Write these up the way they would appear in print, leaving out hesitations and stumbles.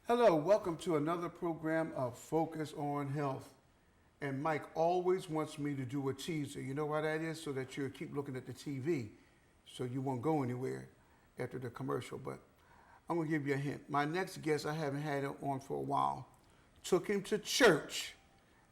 Hello, welcome to another program of Focus on Health. And Mike always wants me to do a teaser. You know why that is? So that you'll keep looking at the TV, so you won't go anywhere after the commercial. But I'm gonna give you a hint. My next guest, I haven't had him on for a while. Took him to church,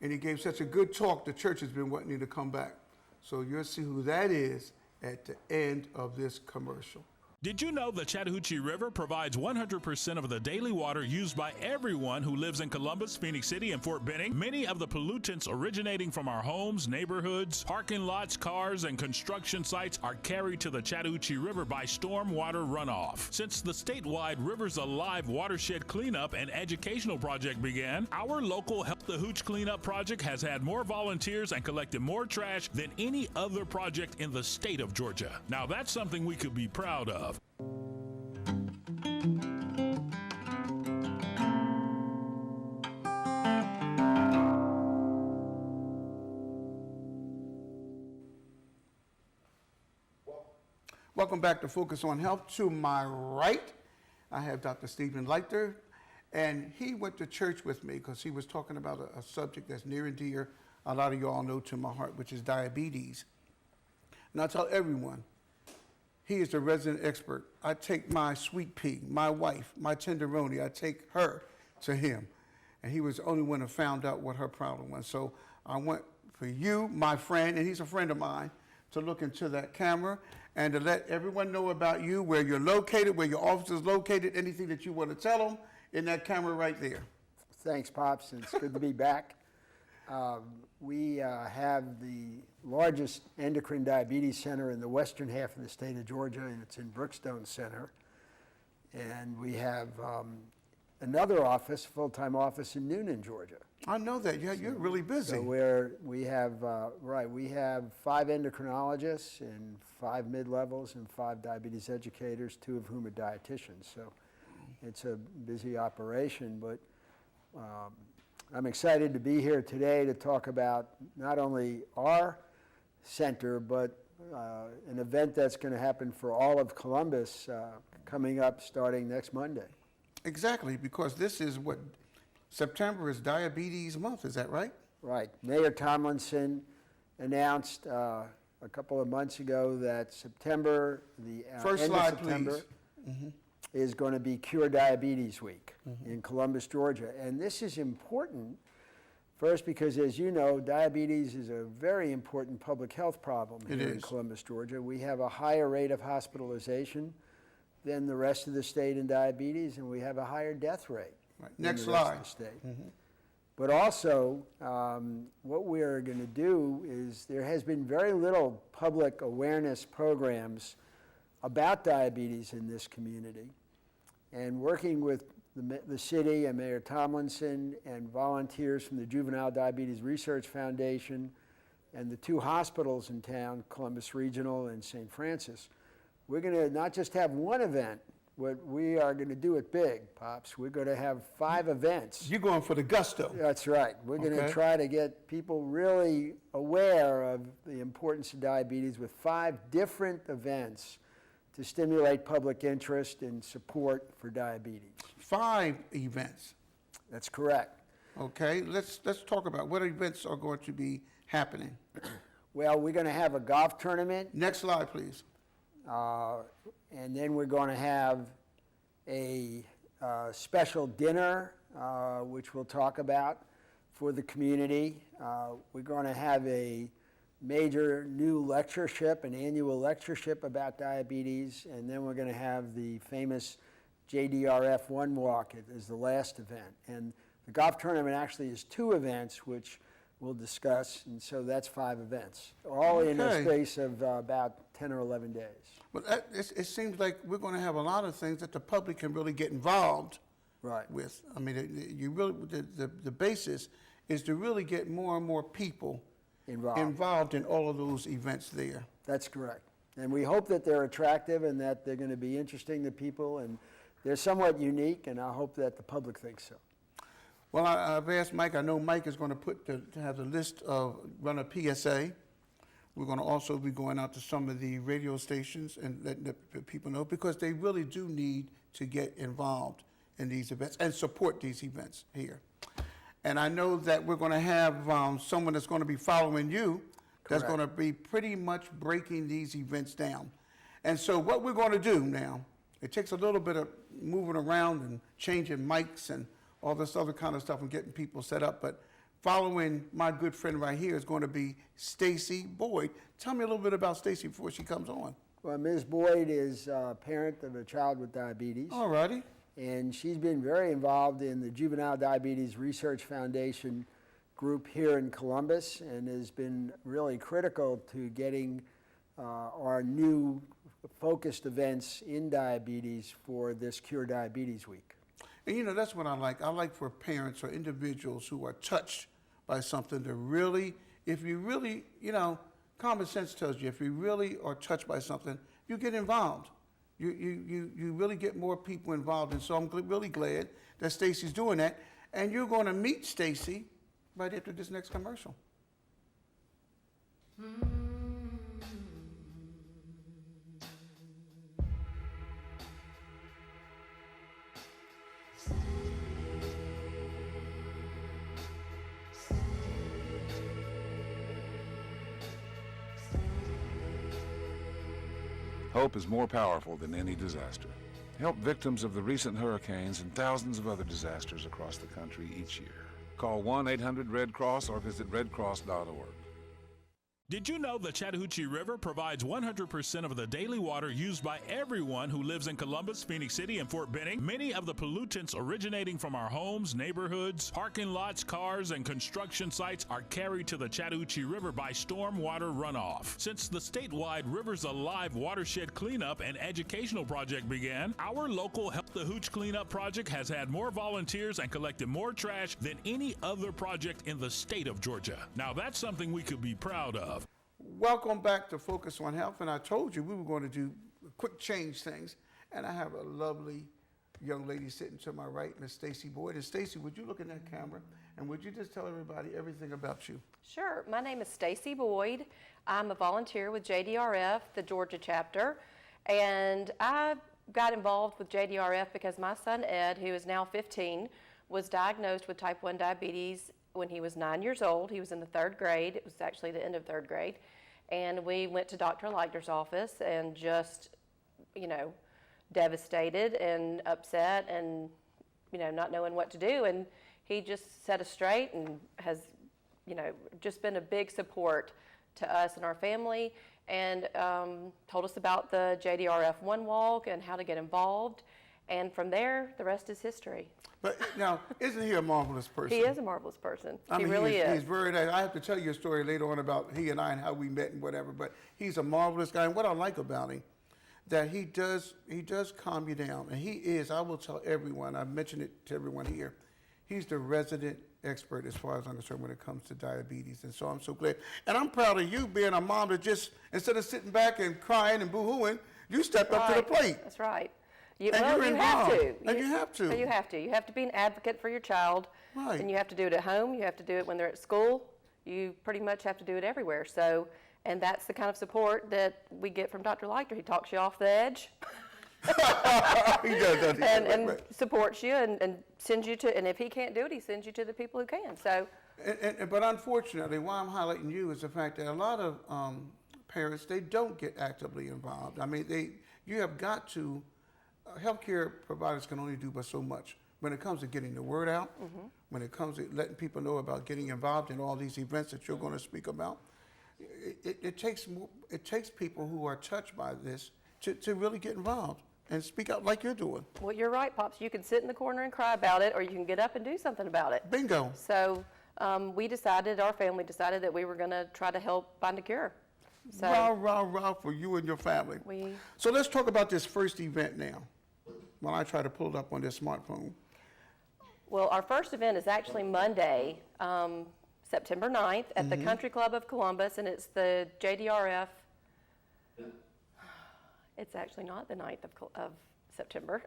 and he gave such a good talk, the church has been wanting him to come back. So you'll see who that is at the end of this commercial. Did you know the Chattahoochee River provides 100% of the daily water used by everyone who lives in Columbus, Phoenix City, and Fort Benning? Many of the pollutants originating from our homes, neighborhoods, parking lots, cars, and construction sites are carried to the Chattahoochee River by stormwater runoff. Since the statewide Rivers Alive watershed cleanup and educational project began, our local Help the Hooch cleanup project has had more volunteers and collected more trash than any other project in the state of Georgia. Now that's something we could be proud of. Welcome back to Focus on Health. To my right, I have Dr. Stephen Leiter, and he went to church with me because he was talking about a subject that's near and dear, a lot of you all know, to my heart, which is diabetes. And I tell everyone, he is the resident expert. I take my sweet pea, my wife, my tenderoni, I take her to him. And he was the only one who found out what her problem was. So I want for you, my friend, and he's a friend of mine, to look into that camera and to let everyone know about you, where you're located, where your office is located, anything that you want to tell them in that camera right there. Thanks, Pops. It's good to be back. We have the largest endocrine diabetes center in the western half of the state of Georgia, and it's in Brookstone Center. And we have another office, full-time office in Noonan, Georgia. I know that. You're really busy. So we have 5 endocrinologists and 5 mid-levels and 5 diabetes educators, 2 of whom are dietitians. So it's a busy operation, but I'm excited to be here today to talk about not only our center, but an event that's going to happen for all of Columbus coming up starting next Monday. Exactly, because this is what September is Diabetes Month, is that right? Right. Mayor Tomlinson announced a couple of months ago that September, the First end slide, of September, please. is going to be Cure Diabetes Week in Columbus, Georgia. And this is important, first because, as you know, diabetes is a very important public health problem here in Columbus, Georgia. We have a higher rate of hospitalization than the rest of the state in diabetes, and we have a higher death rate Right. than Next the rest slide. of the state. But also, what we're going to do is there has been very little public awareness programs about diabetes in this community. And working with the city and Mayor Tomlinson and volunteers from the Juvenile Diabetes Research Foundation and the 2 hospitals in town, Columbus Regional and St. Francis, we're going to not just have one event, but we are going to do it big, Pops. We're going to have 5 events. You're going for the gusto. That's right. We're going to try to get people really aware of the importance of diabetes with 5 different events to stimulate public interest and support for diabetes. 5 events. That's correct. Okay, let's talk about what events are going to be happening. Well, we're going to have a golf tournament. Next slide, please. And then we're going to have a special dinner, which we'll talk about for the community. We're going to have a major new lectureship, an annual lectureship about diabetes, and then we're going to have the famous JDRF1 walk as the last event. And the golf tournament actually is 2 events, which we'll discuss, and so that's 5 events, all in a space of about 10 or 11 days. Well, it seems like we're going to have a lot of things that the public can really get involved with. I mean, you really the basis is to really get more and more people involved in all of those events there. That's correct. And we hope that they're attractive and that they're going to be interesting to people, and they're somewhat unique, and I hope that the public thinks so. Well, I've asked Mike. I know Mike is going to have the list of run a PSA. We're going to also be going out to some of the radio stations and letting the people know, because they really do need to get involved in these events and support these events here. And I know that we're going to have someone that's going to be following you that's Correct. going to be pretty much breaking these events down. And so what we're going to do now, it takes a little bit of moving around and changing mics and all this other kind of stuff and getting people set up. But following my good friend right here is going to be Stacy Boyd. Tell me a little bit about Stacy before she comes on. Well, Ms. Boyd is a parent of a child with diabetes. All righty. And she's been very involved in the Juvenile Diabetes Research Foundation group here in Columbus and has been really critical to getting our new focused events in diabetes for this Cure Diabetes Week. And you know, that's what I like. I like for parents or individuals who are touched by something to really, if you really, you know, common sense tells you if you really are touched by something, you get involved. You really get more people involved. And so I'm really glad that Stacy's doing that. And you're going to meet Stacy right after this next commercial. Hope is more powerful than any disaster. Help victims of the recent hurricanes and thousands of other disasters across the country each year. Call 1-800-RED-CROSS or visit redcross.org. Did you know the Chattahoochee River provides 100% of the daily water used by everyone who lives in Columbus, Phoenix City, and Fort Benning? Many of the pollutants originating from our homes, neighborhoods, parking lots, cars, and construction sites are carried to the Chattahoochee River by stormwater runoff. Since the statewide Rivers Alive watershed cleanup and educational project began, our local Help the Hooch cleanup project has had more volunteers and collected more trash than any other project in the state of Georgia. Now that's something we could be proud of. Welcome back to Focus on Health. And I told you we were going to do quick change things. And I have a lovely young lady sitting to my right, Miss Stacy Boyd. And Stacy, would you look in that camera and would you just tell everybody everything about you? Sure. My name is Stacy Boyd. I'm a volunteer with JDRF, the Georgia chapter. And I got involved with JDRF because my son Ed, who is now 15, was diagnosed with type 1 diabetes when he was 9 years old. He was in the 3rd grade. It was actually the end of 3rd grade. And we went to Dr. Leitner's office and just, you know, devastated and upset and, you know, not knowing what to do. And he just set us straight and has, you know, just been a big support to us and our family, and told us about the JDRF One Walk and how to get involved. And from there, the rest is history. But now, isn't he a marvelous person? He is a marvelous person. I He mean, really is. He's very nice. I have to tell you a story later on about he and I and how we met and whatever, but he's a marvelous guy. And what I like about him, that he does calm you down. And he is, I will tell everyone, I've mentioned it to everyone here, he's the resident expert as far as I'm concerned when it comes to diabetes. And so I'm so glad. And I'm proud of you being a mom that just, instead of sitting back and crying and boo-hooing, you stepped up to the plate. That's right. And Well, you're you have involved. to. And you have to. You have to. You have to be an advocate for your child. Right. And you have to do it at home. You have to do it when they're at school. You pretty much have to do it everywhere. So, and that's the kind of support that we get from Dr. Leiter. He talks you off the edge He does, doesn't he? and supports you and sends you to, and if he can't do it, he sends you to the people who can. So, But unfortunately, why I'm highlighting you is the fact that a lot of parents, they don't get actively involved. I mean, you have got to, healthcare providers can only do but so much. When it comes to getting the word out, when it comes to letting people know about getting involved in all these events that you're going to speak about, it takes people who are touched by this to really get involved and speak out like you're doing. well, you're right, Pops. You can sit in the corner and cry about it, or you can get up and do something about it. Bingo. So our family decided that we were going to try to help find a cure. So Rah, rah, rah for you and your family. So let's talk about this first event now, while I try to pull it up on this smartphone. Well, our first event is actually Monday, September 9th at the Country Club of Columbus, and it's the JDRF. It's actually not the 9th of September.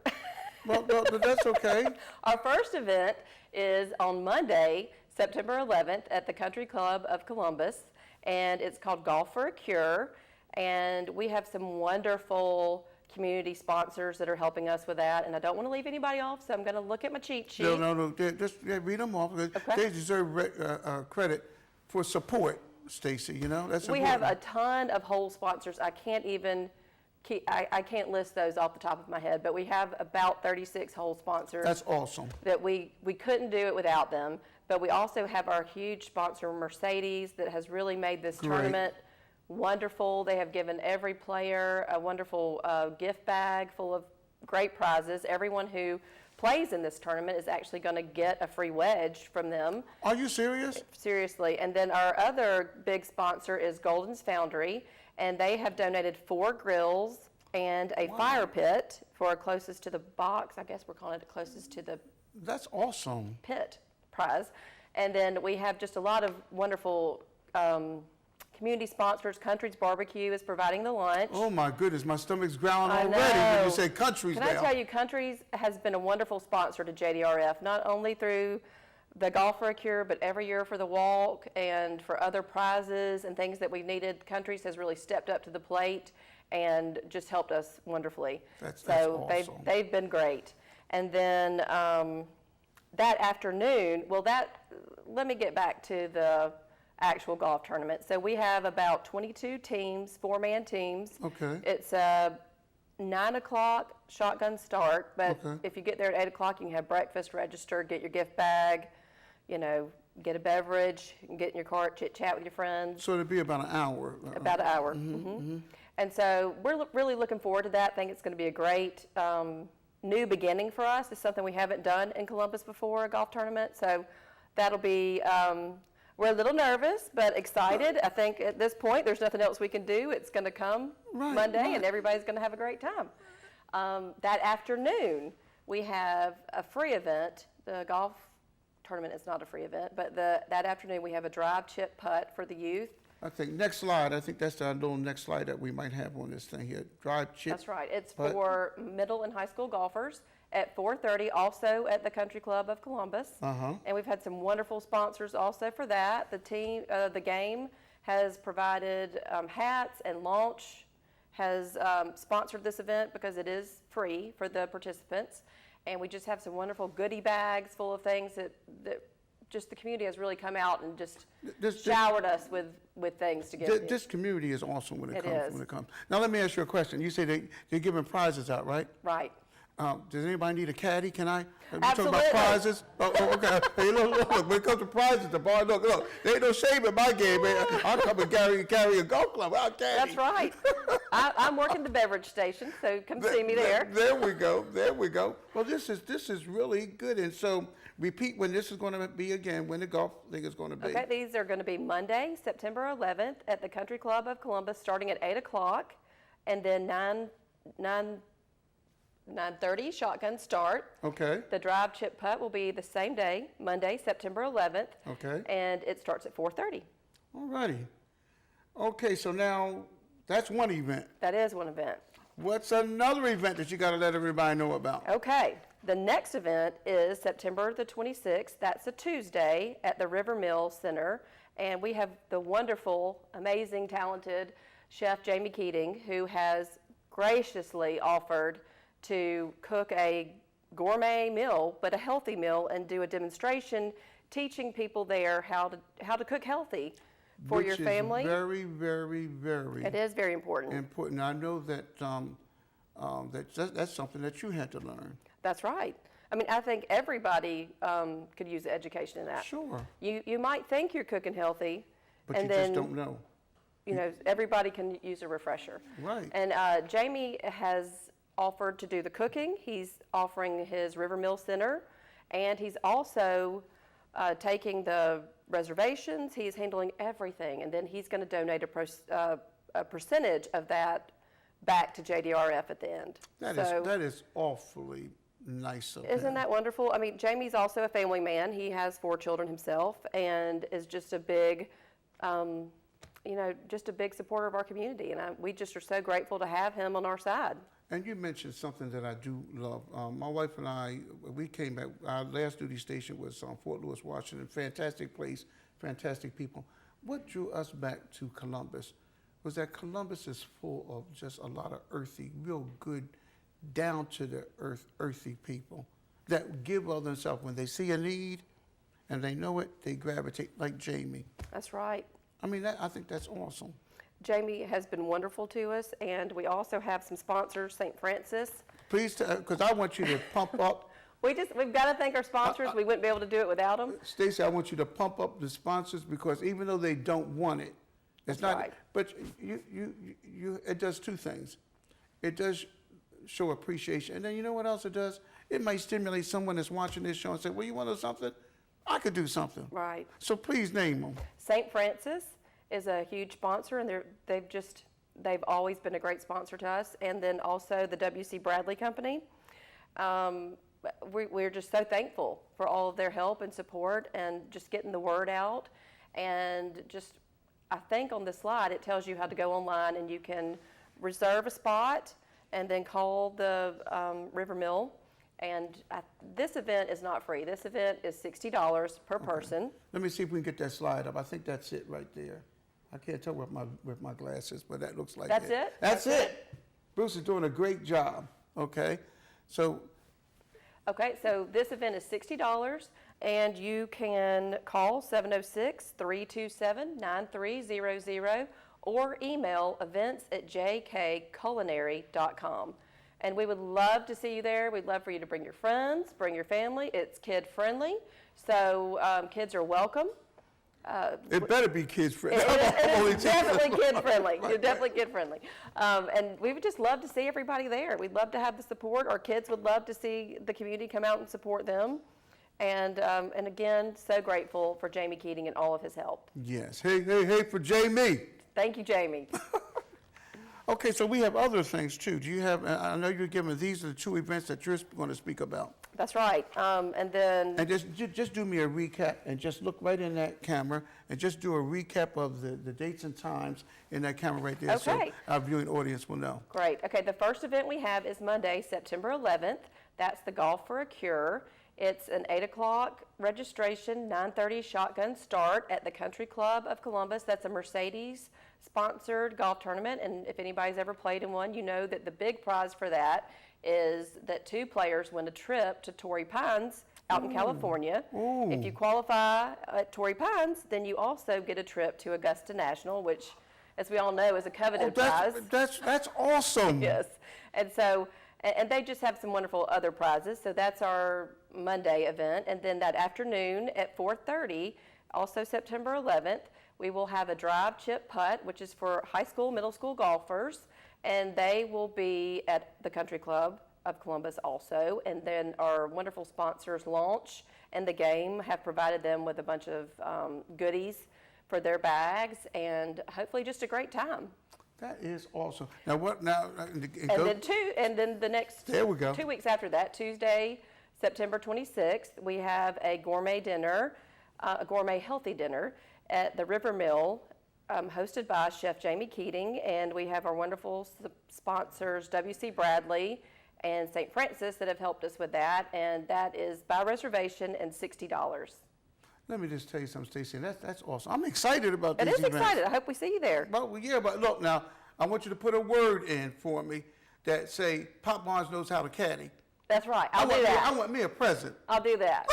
Well, that's okay. Our first event is on Monday, September 11th at the Country Club of Columbus, and it's called Golf for a Cure. And we have some wonderful community sponsors that are helping us with that, and I don't want to leave anybody off, so I'm going to look at my cheat sheet. No. Just read them off. They deserve credit for support, Stacy. You know, that's We important. have a ton of whole sponsors. I can't even I can't list those off the top of my head, but we have about 36 whole sponsors. That's awesome. That we couldn't do it without them. But we also have our huge sponsor, Mercedes, that has really made this Great. tournament wonderful. They have given every player a wonderful gift bag full of great prizes. Everyone who plays in this tournament is actually going to get a free wedge from them. Are you serious? Seriously. And then our other big sponsor is Golden's Foundry, and they have donated 4 grills and a fire pit for closest to the box. I guess we're calling it closest to the That's awesome. pit prize. And then we have just a lot of wonderful community sponsors. Country's Barbecue is providing the lunch. Oh my goodness, my stomach's growling I already when know. you say countries Can now. I tell you, Country's has been a wonderful sponsor to JDRF, not only through the Golf for a Cure, but every year for the walk and for other prizes and things that we needed. Country's has really stepped up to the plate and just helped us wonderfully. That's so awesome. they've been great. And then that afternoon, let me get back to the actual golf tournament. So we have about 22 teams, 4-man teams. Okay. It's a 9 o'clock shotgun start, but Okay. if you get there at 8 o'clock, you can have breakfast, register, get your gift bag, get a beverage, and get in your car, chit chat with your friends. So it'd be about an hour. About an hour. And so we're really looking forward to that. I think it's going to be a great new beginning for us. It's something we haven't done in Columbus before, a golf tournament. So that'll be, we're a little nervous, but excited. I think at this point, there's nothing else we can do. It's going to come Monday, and everybody's going to have a great time. That afternoon, we have a free event. The golf tournament is not a free event, but that afternoon, we have a drive chip putt for the youth. I think next slide. I think that's the little next slide that we might have on this thing here. Drive chip. That's right. It's putt. for middle and high school golfers at 4:30, also at the Country Club of Columbus. And we've had some wonderful sponsors also for that. The game has provided hats, and Launch has sponsored this event because it is free for the participants. And we just have some wonderful goodie bags full of things that just the community has really come out and just showered us with things to give. This community is awesome when it It is. comes. Now let me ask you a question. You say they're giving prizes out, right? Right. Does anybody need a caddy? Can I? We're Absolutely. talking about prizes. Okay. Hey, look. When it comes to prizes, the bar. Look. There ain't no shame in my game, man. I'll come and carry a golf club. I'll caddy. That's right. I'm working the beverage station, so come see me there. There we go. Well, this is really good. And so, repeat when this is going to be again. When the golf thing is going to be. Okay, these are going to be Monday, September 11th at the Country Club of Columbus, starting at 8 o'clock, and then 9:30 shotgun start. Okay. The drive chip putt will be the same day, Monday, September 11th. Okay. And it starts at 4:30. All righty. Okay, so now that's one event. That is one event. What's another event that you got to let everybody know about? Okay, the next event is September the 26th. That's a Tuesday at the River Mill Center. And we have the wonderful, amazing, talented chef Jamie Keating, who has graciously offered to cook a gourmet meal, but a healthy meal, and do a demonstration teaching people there how to cook healthy for your family. Which is very, very, very It is very important. important. I know that that's something that you had to learn. That's right. I mean, I think everybody could use education in that. Sure. You might think you're cooking healthy, But and you then just don't know. Everybody can use a refresher. Right. And Jamie has offered to do the cooking. He's offering his River Mill Center, and he's also taking the reservations. He's handling everything, and then he's going to donate a percentage of that back to JDRF at the end. That is awfully nice of him. Isn't that wonderful? I mean, Jamie's also a family man. He has 4 children himself, and is just a big, just a big supporter of our community. And we just are so grateful to have him on our side. And you mentioned something that I do love. My wife and I, we came back, our last duty station was Fort Lewis, Washington. Fantastic place, fantastic people. What drew us back to Columbus was that Columbus is full of just a lot of earthy, real good, down to the earth, earthy people that give of themselves when they see a need and they know it, they gravitate like Jamie. That's right. I mean, I think that's awesome. Jamie has been wonderful to us, and we also have some sponsors, St. Francis. Please, because I want you to pump up. We've got to thank our sponsors. We wouldn't be able to do it without them. Stacy, I want you to pump up the sponsors because even though they don't want it, it's not. right. But it does two things. It does show appreciation, and then you know what else it does? It might stimulate someone that's watching this show and say, "Well, you want to know something? I could do something." Right. So please name them. St. Francis is a huge sponsor, and they've always been a great sponsor to us. And then also the W.C. Bradley Company. We're just so thankful for all of their help and support and just getting the word out. And just, I think on the slide it tells you how to go online and you can reserve a spot and then call the River Mill. And this event is not free. This event is $60 per person. Let me see if we can get that slide up. I think that's it right there. I can't tell with my glasses, but that looks like That's it? That's it. Bruce is doing a great job. Okay, so Okay, so this event is $60, and you can call 706-327-9300 or email events@jkculinary.com. And we would love to see you there. We'd love for you to bring your friends, bring your family. It's kid-friendly, so kids are welcome. it better be kids friendly. It is definitely kid-friendly. You're definitely kid-friendly. And we would just love to see everybody there. We'd love to have the support. Our kids would love to see the community come out and support them. And again, so grateful for Jamie Keating and all of his help. Yes. Hey for Jamie. Thank you, Jamie. Okay, so we have other things too. Do you have? I know you're giving. These are the two events that you're going to speak about. That's right. And then And just do me a recap and just look right in that camera and just do a recap of the dates and times in that camera right there, so Okay. our viewing audience will know. Great. Okay, the first event we have is Monday, September 11th. That's the Golf for a Cure. It's an 8 o'clock registration, 9:30 shotgun start at the Country Club of Columbus. That's a Mercedes-sponsored golf tournament, and if anybody's ever played in one, you know that the big prize for that is that 2 players win a trip to Torrey Pines out in California. If you qualify at Torrey Pines, then you also get a trip to Augusta National, which, as we all know, is a coveted prize. That's awesome. Yes, and so, and they just have some wonderful other prizes. So that's our Monday event, and then that afternoon at 4:30, also September 11th, we will have a drive chip putt, which is for high school, middle school golfers, and they will be at the Country Club of Columbus also. And then our wonderful sponsors, Launch and The Game, have provided them with a bunch of goodies for their bags, and hopefully just a great time. That is awesome. Now what? Now And then the next There we go. 2 weeks after that, Tuesday, September 26th, we have a gourmet dinner, a gourmet healthy dinner at the River Mill, hosted by Chef Jamie Keating, and we have our wonderful sponsors, W.C. Bradley and St. Francis, that have helped us with that, and that is by reservation and $60. Let me just tell you something, Stacey. That's awesome. I'm excited about It these is events. excited. I hope we see you there. Well, yeah, but look now. I want you to put a word in for me that say Pop Barnes knows how to caddy. That's right. I'll do that. I want me a present. I'll do that.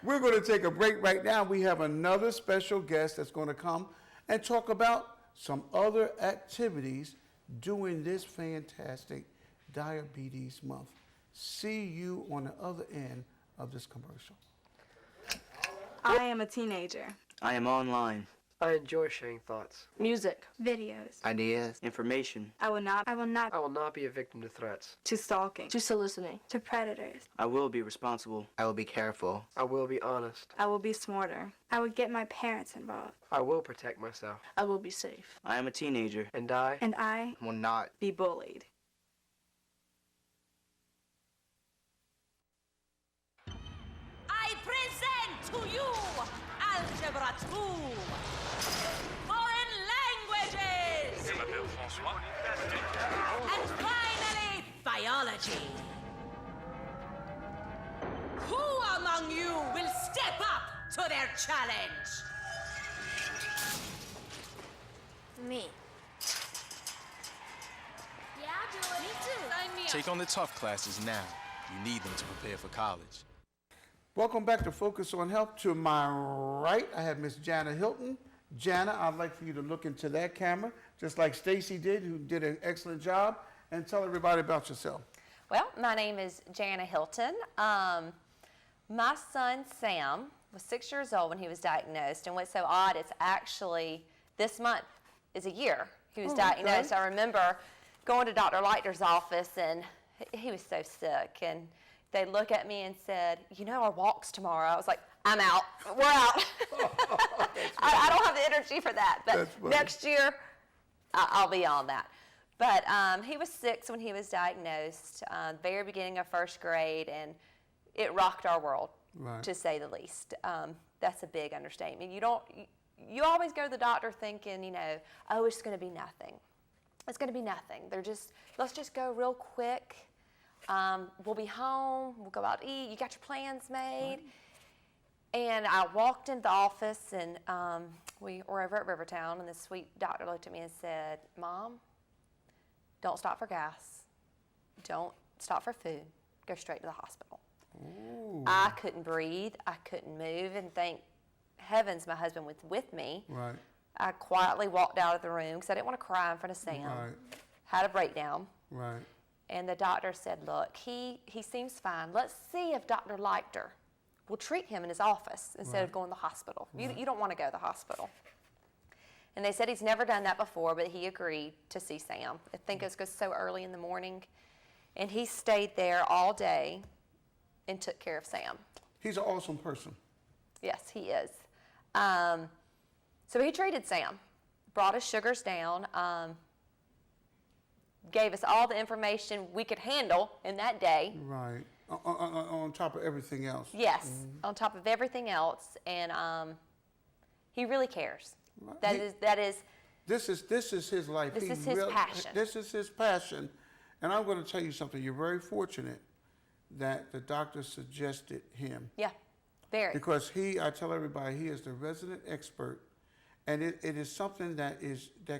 We're going to take a break right now. We have another special guest that's going to come and talk about some other activities during this fantastic Diabetes Month. See you on the other end of this commercial. I am a teenager. I am online. I enjoy sharing thoughts. Music. Videos. Ideas. Information. I will not I will not be a victim to threats. to stalking, to soliciting, to predators. I will be responsible. I will be careful. I will be honest. I will be smarter. I would get my parents involved. I will protect myself. I will be safe. I am a teenager. And I And I Will not. be bullied. I present to you Algebra 2, Foreign Languages, and finally, Biology. Who among you will step up to their challenge? Me. Yeah, I'll do it. Me too. Sign me up. Take on the tough classes now. You need them to prepare for college. Welcome back to Focus on Health. To my right, I have Miss Jana Hilton. Jana, I'd like for you to look into that camera, just like Stacy did, who did an excellent job, and tell everybody about yourself. Well, my name is Jana Hilton. My son, Sam, was 6 years old when he was diagnosed, and what's so odd, it's actually this month is a year he was diagnosed. Okay. I remember going to Dr. Leiter's office, and he was so sick, and they looked at me and said, you know, our walk's tomorrow. I was like, I'm out. We're out. I don't have the energy for that, but next year, I'll be on that. But he was 6 when he was diagnosed, very beginning of 1st grade, and it rocked our world, to say the least. That's a big understatement. You always go to the doctor thinking, you know, oh, it's going to be nothing. It's going to be nothing. Let's just go real quick. We'll be home. We'll go out to eat. You got your plans made. And I walked into the office, and we were over at Rivertown, and this sweet doctor looked at me and said, Mom, don't stop for gas. Don't stop for food. Go straight to the hospital. Ooh. I couldn't breathe. I couldn't move, and thank heavens my husband was with me. Right. I quietly walked out of the room because I didn't want to cry in front of Sam. Right. Had a breakdown. Right. And the doctor said, look, he seems fine. Let's see if Dr. Leiter will treat him in his office instead of going to the hospital. You don't want to go to the hospital. And they said he's never done that before, but he agreed to see Sam. I think it was so early in the morning. And he stayed there all day and took care of Sam. He's an awesome person. Yes, he is. So he treated Sam, brought his sugars down, gave us all the information we could handle in that day. Right. On top of everything else. Yes, on top of everything else, and he really cares. Right. This is his life. This is his passion. This is his passion, and I'm going to tell you something. You're very fortunate that the doctor suggested him. Yeah, very. Because I tell everybody, he is the resident expert, and it is something that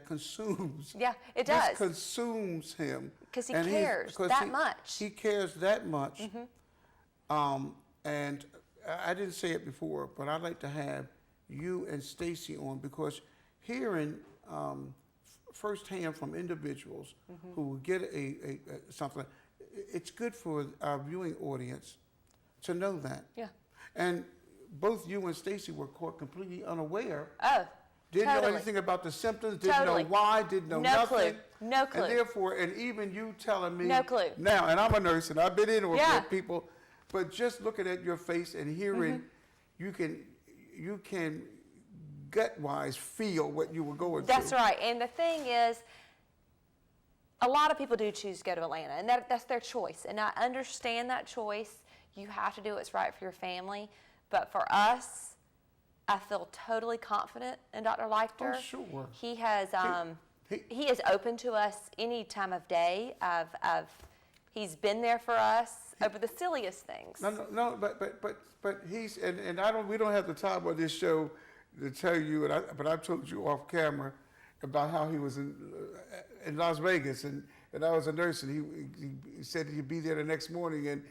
consumes. Yeah, it does. This consumes him. Because he cares that much. He cares that much. And I didn't say it before, but I'd like to have you and Stacy on, because hearing firsthand from individuals who get something, it's good for our viewing audience to know that. Yeah. And both you and Stacy were caught completely unaware. Oh, Didn't totally. know anything about the symptoms, didn't Totally. know why, didn't know No nothing. clue. No clue. And therefore, and even you telling me. No clue. Now, and I'm a nurse, and I've been in with Yeah. people, but just looking at your face and hearing, you can gut-wise feel what you were going through. That's right. And the thing is, a lot of people do choose to go to Atlanta, and that's their choice. And I understand that choice. You have to do what's right for your family. But for us, I feel totally confident in Dr. Leiter. Oh, sure. He has, he is open to us any time of day. He's been there for us over the silliest things. No, but he's, and we don't have the time on this show to tell you, but I've told you off camera about how he was in Las Vegas, and I was a nurse, and he said he'd be there the next morning, and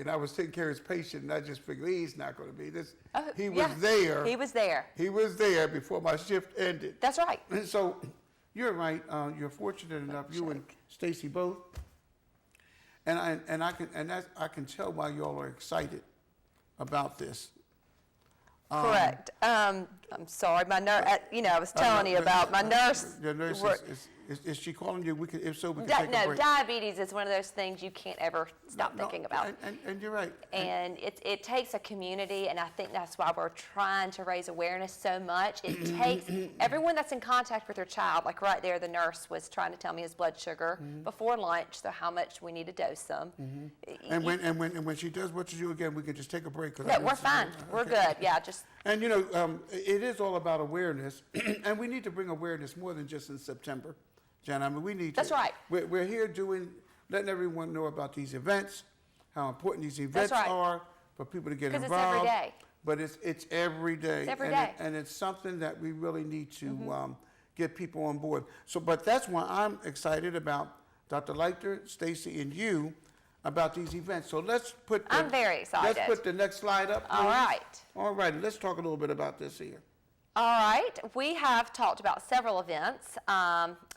I was taking care of his patient, and I just figured he's not going to be this. He was there. He was there. He was there before my shift ended. That's right. And so you're right. You're fortunate enough, you and Stacy both. And I can tell why you all are excited about this. Correct. I'm sorry, my nurse. I was telling you about my nurse. Your nurse is she calling you? If so, we can take a break. Diabetes is one of those things you can't ever stop thinking about. And you're right. And it takes a community, and I think that's why we're trying to raise awareness so much. It takes everyone that's in contact with their child, like right there, the nurse was trying to tell me his blood sugar before lunch, so how much we need to dose them. And when she does what you do again, we can just take a break. No, we're fine. We're good. Yeah, just. And it is all about awareness, and we need to bring awareness more than just in September, Jen. I mean, we need to. That's right. We're here letting everyone know about these events, how important these events are for people to get involved. Because it's every day. But it's every day. It's every day. And it's something that we really need to get people on board. So, but that's why I'm excited about Dr. Leiter, Stacy, and you about these events. So let's put. I'm very excited. Let's put the next slide up, please. All right. All right. Let's talk a little bit about this here. All right, we have talked about several events.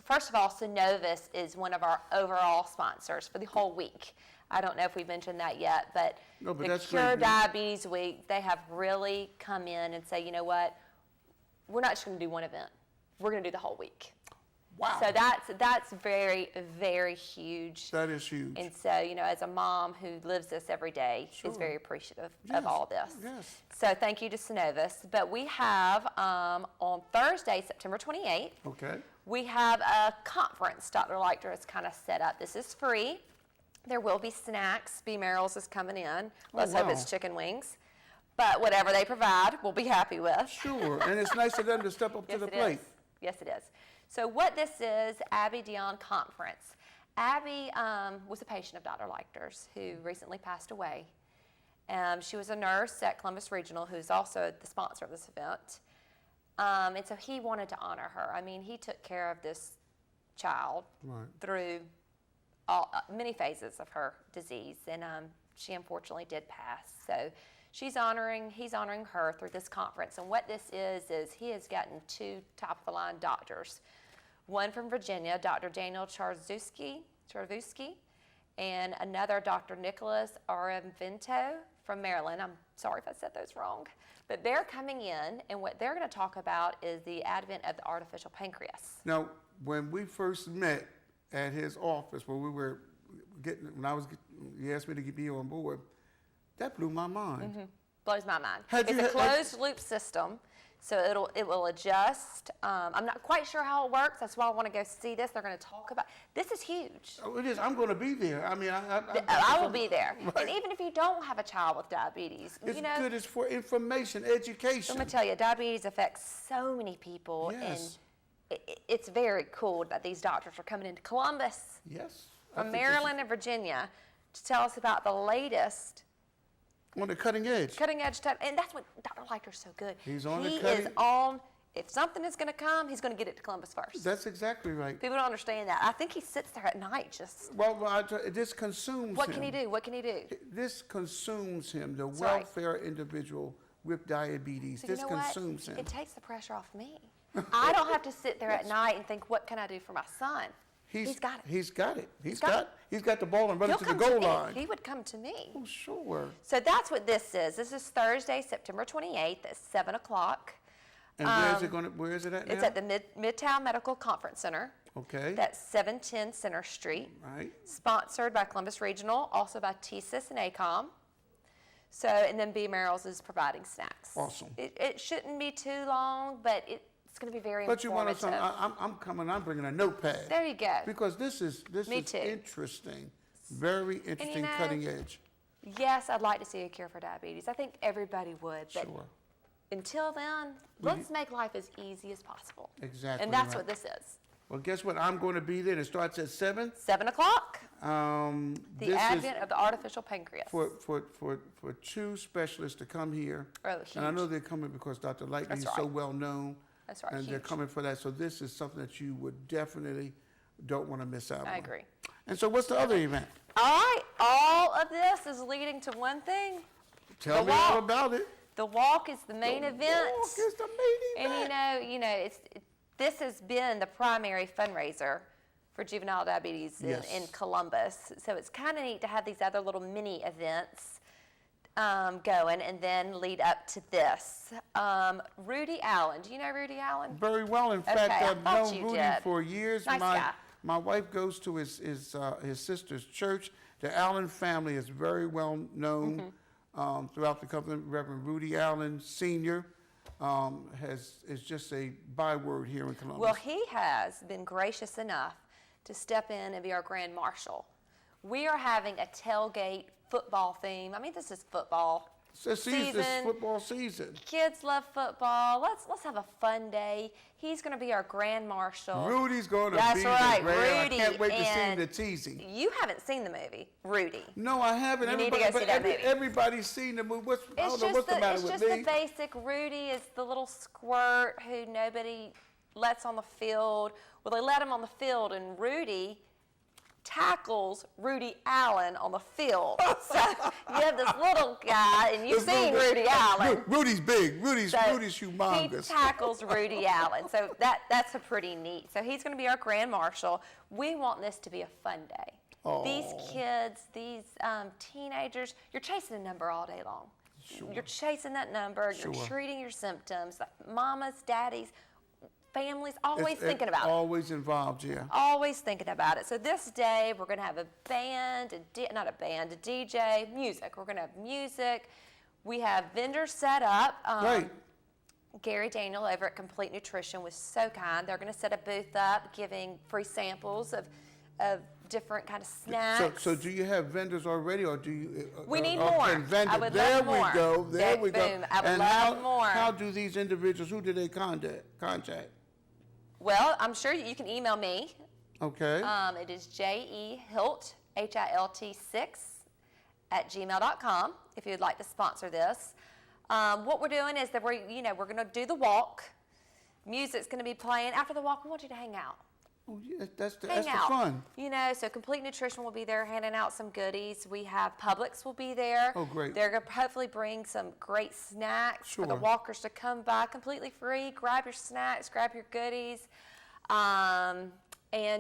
First of all, Synovus is one of our overall sponsors for the whole week. I don't know if we mentioned that yet, but, No, but the that's Cure great. Diabetes Week, they have really come in and say, you know what, we're not just going to do one event. We're going to do the whole week. Wow. So that's very, very huge. That is huge. And so, you know, as a mom who lives this every day, is very appreciative of all this. Yes. So thank you to Synovus. But we have on Thursday, September 28th, Okay. we have a conference Dr. Leiter has kind of set up. This is free. There will be snacks. B. Merrill's is coming in. Let's hope it's wow. chicken wings. But whatever they provide, we'll be happy with. Sure. And it's nice of them to step up to Yes, the it plate. is. Yes, it is. So what this is, Abby Dion Conference. Abby was a patient of Dr. Leiter's who recently passed away. She was a nurse at Columbus Regional who's also the sponsor of this event. And so he wanted to honor her. I mean, he took care of this child Right. through many phases of her disease, and she unfortunately did pass. So he's honoring her through this conference. And what this is he has gotten 2 top-of-the-line doctors. One from Virginia, Dr. Daniel Charvuski, and another Dr. Nicholas Aravento from Maryland. I'm sorry if I said those wrong. But they're coming in, and what they're going to talk about is the advent of the artificial pancreas. Now, when we first met at his office, when we were he asked me to be on board, that blew my mind. Blows my mind. Had It's you a had- closed loop system, so it will adjust. I'm not quite sure how it works. That's why I want to go see this. They're going to talk about. This is huge. Oh, it is. I'm going to be there. I mean, I will be there. Right. And even if you don't have a child with diabetes, It's you know, good. It's for information, I'm education. going to tell you, diabetes affects so many people, Yes. and it's very cool that these doctors are coming into Columbus Yes. I from think this is Maryland and Virginia to tell us about the latest on the cutting edge. cutting edge stuff, and that's what Dr. Leiter's so good. He's on the He cutting- is on. If something is going to come, he's going to get it to Columbus first. That's exactly right. People don't understand that. I think he sits there at night just. Well, this consumes What him. can he do? What can he do? This consumes him, the right. welfare individual with diabetes. So This you know consumes what? him. It takes the pressure off me. I don't have to sit there at night and think, what can I do for my son? He's got it. He's got it. He's got got the ball and running He'll to the come goal to me. line. He would come to me. Oh, sure. So that's what this is. This is Thursday, September 28th at 7 o'clock. And where is it at now? It's at the Midtown Medical Conference Center. Okay. That's 710 Center Street. Right. Sponsored by Columbus Regional, also by TSIS and ACOM. So, and then B. Merrill's is providing snacks. Awesome. It shouldn't be too long, but it's going to be very But you want informative. to? I'm coming. I'm bringing a notepad. There you go. Because this is Me too. interesting. Very interesting, know, cutting edge. Yes, I'd like to see a cure for diabetes. I think everybody would. But Sure. until then, let's make life as easy as possible. Exactly And that's right. what this is. Well, guess what? I'm going to be there. It starts at 7. 7 o'clock, The the advent of the artificial pancreas. for 2 specialists to come here. Oh, And I huge. know they're coming because Dr. Lightning That's is right. so well known. That's right, And they're huge. coming for that. So this is something that you would definitely don't want to miss out on. I agree. And so what's the other event? All right, all of this is leading to one thing. Tell The me all walk. about it. The walk is the main event. Walk is the main event. And this has been the primary fundraiser for juvenile diabetes Yes. in Columbus. So it's kind of neat to have these other little mini events going and then lead up to this. Rudy Allen. Do you know Rudy Allen? Very well. In fact, Okay, I I've thought known you Rudy did. for years. Nice guy. My wife goes to his sister's church. The Allen family is very well known throughout the country. Reverend Rudy Allen Sr. is just a byword here in Columbus. Well, he has been gracious enough to step in and be our grand marshal. We are having a tailgate football theme. I mean, this is football This football season. Kids love football. Let's have a fun day. He's going to be our grand marshal. Rudy's going to That's be right, the grand. Rudy. I can't wait to see and the teasing. You haven't seen the movie, Rudy. No, I haven't. You need to go see that movie. Everybody's seen the movie. I don't know what's the matter It's with just me. the basic. Rudy is the little squirt who nobody lets on the field. Well, they let him on the field, and Rudy tackles Rudy Allen on the field. So you have this little guy, and you've seen Rudy Allen. Rudy's big. Rudy's So humongous. He tackles Rudy Allen. So that's a pretty neat. So he's going to be our grand marshal. We want this to be a fun day. These kids, these teenagers, you're chasing a number all day long. Sure. You're chasing that number. You're treating your symptoms. Mamas, daddies, families, always thinking about it. Always involved, yeah. Always thinking about it. So this day, we're going to have a band, a DJ, music. We're going to have music. We have vendors set up. Right. Gary Daniel over at Complete Nutrition was so kind. They're going to set a booth up, giving free samples of different kind of snacks. So do you have vendors already, or do you? We need or more. can vendors- I would there love more. we go. There we go. Boom. I would And love more. How do these individuals? Who do they contact? Well, I'm sure you can email me. Okay. It is JEHilt, HILT 6 @gmail.com if you'd like to sponsor this. What we're doing is that we're going to do the walk. Music's going to be playing. After the walk, we want you to hang out. Oh, yeah, that's the Hang out. fun. So Complete Nutrition will be there handing out some goodies. We have Publix will be there. Oh, great. They're going to hopefully bring some great snacks for the Sure. walkers to come by, completely free. Grab your snacks, grab your goodies. And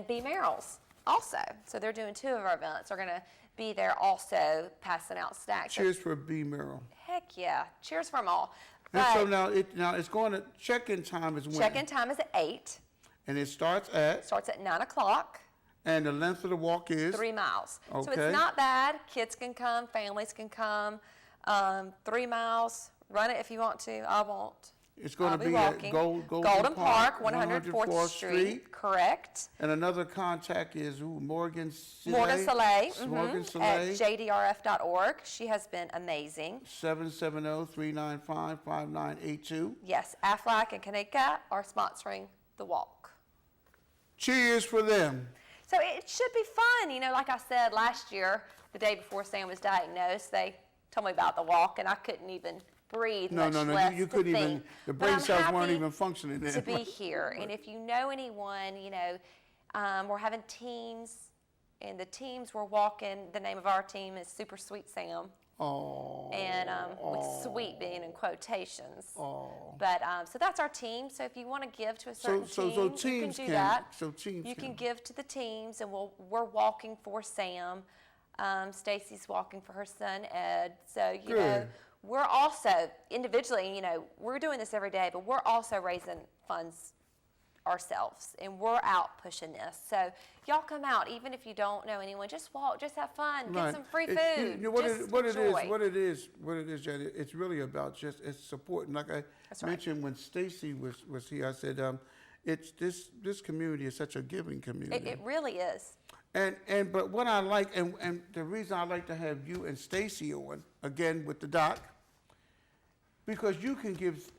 B. Merrill's also. So they're doing 2 of our events. They're going to be there also passing out snacks. Cheers for B. Merrill. Heck yeah. Cheers for them all. And so But now it's going to check-in time is when? check-in time is at 8. And it starts at? Starts at 9 o'clock. And the length of the walk is? 3 miles. So Okay. it's not bad. Kids can come, families can come. 3 miles. Run it if you want to. I won't. It's going I'll to be be at walking. Golden Park, 104th Street. Correct. And another contact is who? Morgan Soleil? Morgan Soleil. Morgan At Soleil. jdrf.org. She has been amazing. 770-395-5982. Yes, Aflac and Kanika are sponsoring the walk. Cheers for them. So it should be fun. Like I said last year, the day before Sam was diagnosed, they told me about the walk, and I couldn't even breathe. No, much no, no. less You to couldn't think. even, the But brain I'm cells weren't happy even functioning then. to be here. And if you know anyone, we're having teams, and the teams we're walking, the name of our team is Super Sweet Sam. Oh. And with sweet being in quotations. Oh. But so that's our team. So if you want to give to a certain So team, you teams can do that. So teams You can give to the teams, and we're walking for Sam. Stacy's walking for her son Ed. So you know, Good. we're also individually, we're doing this every day, but we're also raising funds ourselves, and we're out pushing this. So y'all come out, even if you don't know anyone. Just walk, just have fun, get some free food. What just it is, Janet, it's really about it's supporting. Like I mentioned when Stacy was here, I said, it's this community is such a giving community. It really is. But what I like, and the reason I like to have you and Stacy on, again with the doc, because you can give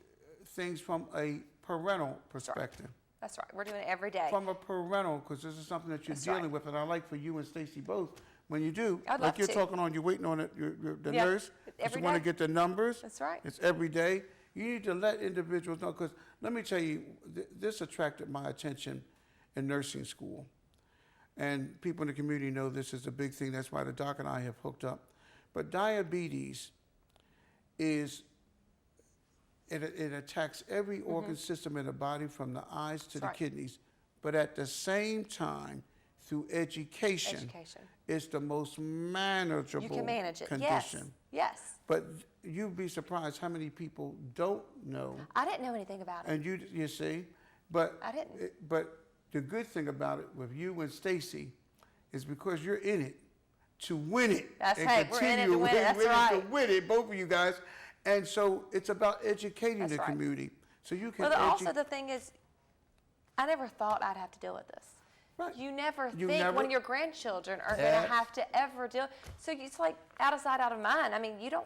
things from a parental perspective. That's right. We're doing it every day. From a parental, because this is something that you're That's dealing right. with, and I like for you and Stacy both, when you do, I'd like love you're to. talking on, you're waiting on it, the Yeah, nurse, every you want to day. get the numbers. That's right. It's every day. You need to let individuals know, because let me tell you, this attracted my attention in nursing school. And people in the community know this is a big thing. That's why the doc and I have hooked up. But diabetes is, it attacks every organ system in the body, from the eyes to the right. kidneys. But at the same time, through education, it's the most manageable You can manage it. condition. Yes. But you'd be surprised how many people don't know. I didn't know anything about it. And you see, but I didn't. But the good thing about it with you and Stacy is because you're in it to win it. That's and right. We're in it to win it. That's to right. win it, both of you guys. And so it's about educating That's the right. community. So you can Well, also the thing is, I never thought I'd have to deal with this. Right. You never You think never- one of your grandchildren are going to have to ever deal. So it's like out of sight, out of mind. I mean, you don't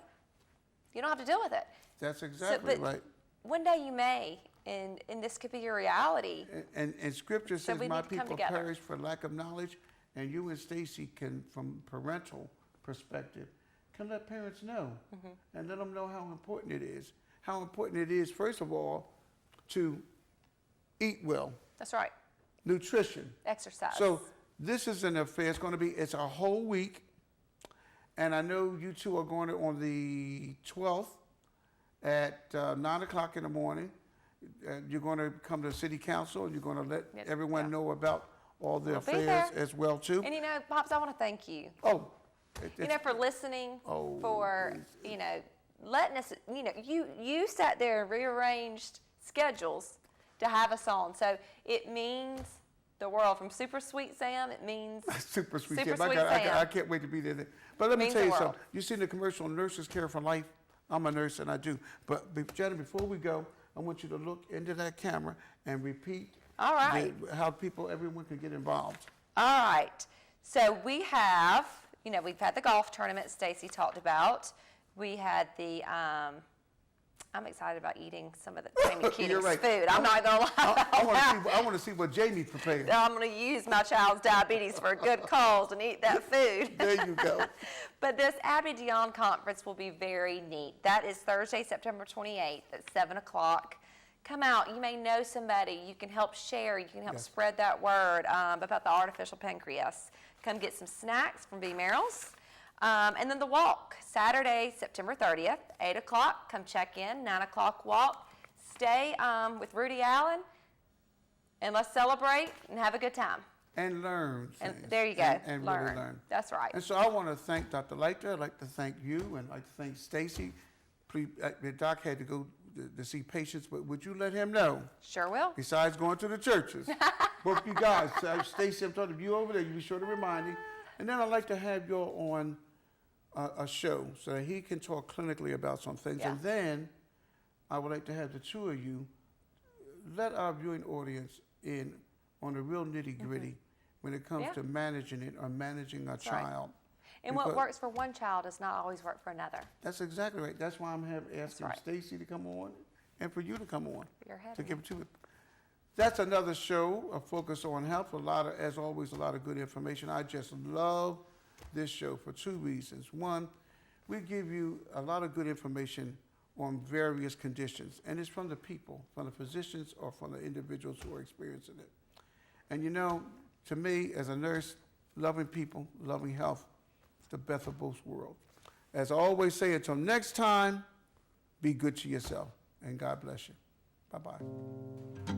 have to deal with it. That's exactly but right. One day you may, and this could be your reality. And Scripture So says, we my need to come people together. perish for lack of knowledge. And you and Stacy can, from parental perspective, can let parents know and let them know how important it is. How important it is, first of all, to eat well, That's right. nutrition. Exercise. So this is an affair. It's a whole week. And I know you two are going to on the 12th at 9 o'clock in the morning. You're going to come to city council and you're going to let Yes, everyone yeah. know about all the We'll be affairs there. as well too. And Pops, I want to thank you. Oh, For listening, Oh, for, letting us, you sat there and rearranged schedules to have us on. So it means the world. From Super Sweet Sam, it means super sweet. Super Sam. Sweet I Sam. can't wait to be there. But let me Means tell the you world. something. You seen the commercial, Nurses Care for Life? I'm a nurse and I do. But Jenna, before we go, I want you to look into that camera and repeat All right. how everyone can get involved. All right. So we have, we've had the golf tournament Stacy talked about. We had the, I'm excited about eating some of the Jamie You're Keating's right. food. I'm not going to lie. I want to see what Jamie prepared. I'm going to use my child's diabetes for a good cause and eat that food. There you go. But this Abby Dion conference will be very neat. That is Thursday, September 28th at 7 o'clock. Come out. You may know somebody. You can help share. You can help spread that word about the artificial pancreas. Come get some snacks from B. Merrill's. And then the walk, Saturday, September 30th, 8 o'clock. Come check in, 9 o'clock walk. Stay with Rudy Allen, and let's celebrate and have a good time. And learn And things. there you go, And learn. really learn. That's right. And so I want to thank Dr. Leiter. I'd like to thank you, and I'd like to thank Stacy. Please, the doc had to go to see patients, but would you let him know? Sure will. Besides going to the churches. Both you guys, Stacy, I'm talking to you over there, you be sure to remind him. And then I'd like to have you on a show so that he can talk clinically about some things. Yeah. And then I would like to have the two of you let our viewing audience in on the real nitty-gritty when it comes Yeah. to managing it or managing a right. child. And what Because- works for one child does not always work for another. That's exactly right. That's why I'm asking right. Stacy to come on and for you to come on You're to having give it to it. That's another show, a focus on health. As always, a lot of good information. I just love this show for two reasons. One, we give you a lot of good information on various conditions, and it's from the people, from the physicians or from the individuals who are experiencing it. And to me, as a nurse, loving people, loving health, the best of both worlds. As I always say, until next time, be good to yourself, and God bless you. Bye-bye.